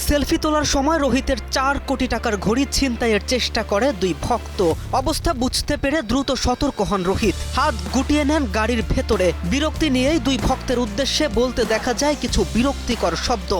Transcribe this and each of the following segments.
Selfie তোলার সময় রোহিতের ৪ কোটি টাকার ঘড়ি ছিনতাইয়ের চেষ্টা করে দুই ভক্ত। অবস্থা বুঝতে পেরে দ্রুত সতর্ক হন রোহিত। হাত গুটিয়ে নেন গাড়ির ভেতরে। বিরক্তি নিয়েই দুই ভক্তের উদ্দেশ্যে বলতে দেখা যায় কিছু বিরক্তিকর শব্দ।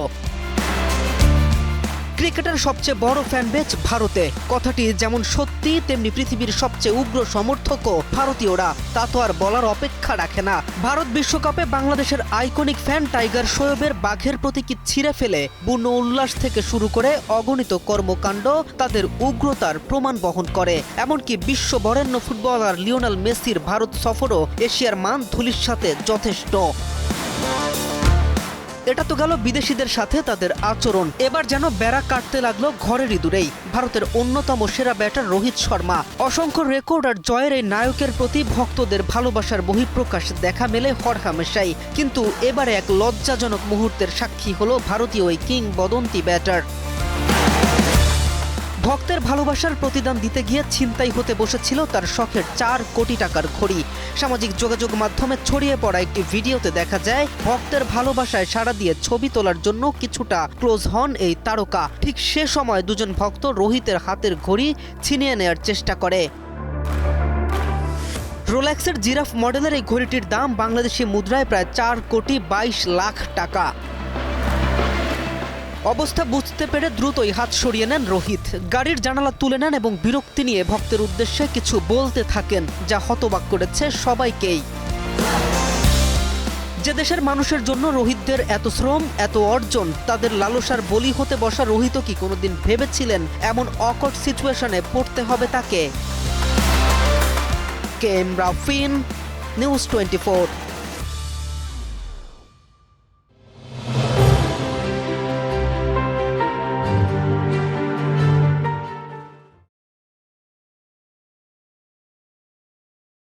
ক্রিকেটের সবচেয়ে বড় ফ্যানবেজ ভারতে। কথাটি যেমন সত্যি, তেমনি পৃথিবীর সবচেয়ে উগ্র সমর্থকও ভারতীয়রা। তা তো আর বলার অপেক্ষা রাখে না। ভারত বিশ্বকাপে বাংলাদেশের আইকনিক ফ্যান টাইগার শোয়েবের বাঘের প্রতীকী ছিঁড়ে ফেলে পূর্ণ উল্লাস থেকে শুরু করে অগণিত কর্মকাণ্ড তাদের উগ্রতার প্রমাণ বহন করে। এমনকি বিশ্ব বরেণ্য ফুটবলার লিওনেল মেসির ভারত সফরও এশিয়ার মান ধূলিসাতে যথেষ্ট। এটা তো গেল বিদেশিদের সাথে তাদের আচরণ। এবার যেন বেড়া কাটতে লাগলো ঘরের ইঁদুরেই। ভারতের অন্যতম সেরা ব্যাটার রোহিত শর্মা। অসংখ্য রেকর্ড আর জয়ের এই নায়কের প্রতি ভক্তদের ভালোবাসার বহিঃপ্রকাশ দেখা মেলে হরহামেশাই। কিন্তু এবারে এক লজ্জাজনক মুহূর্তের সাক্ষী হলো ভারতীয় ওই কিংবদন্তি ব্যাটার। ভক্তের ভালোবাসার প্রতিদান দিতে গিয়ে ছিনতাই হতে বসেছিল তার শখের ৪ কোটি টাকার ঘড়ি। সামাজিক যোগাযোগ মাধ্যমে ছড়িয়ে পড়া একটি ভিডিওতে দেখা যায় ভক্তের ভালোবাসায় সাড়া দিয়ে ছবি তোলার জন্য কিছুটা ক্লোজ হন এই তারকা। ঠিক সে সময় দুজন ভক্ত রোহিতের হাতের ঘড়ি ছিনিয়ে নেয়ার চেষ্টা করে। রোলেক্সের জিরাফ মডেলের এই ঘড়িটির দাম বাংলাদেশি মুদ্রায় প্রায় ৪ কোটি ২২ লাখ টাকা। অবস্থা বুঝতে পেরে দ্রুতই হাত সরিয়ে নেন রোহিত। গাড়ির জানালা তুলে নেন এবং বিরক্তি নিয়ে ভক্তের উদ্দেশ্যে কিছু বলতে থাকেন, যা হতবাক করেছে সবাইকেই। যে দেশের মানুষের জন্য রোহিতদের এত শ্রম, এত অর্জন, তাদের লালসার বলি হতে বসা রোহিত কি কোনোদিন ভেবেছিলেন এমন অকট সিচুয়েশনে পড়তে হবে তাকে? K M Rafin, News 24।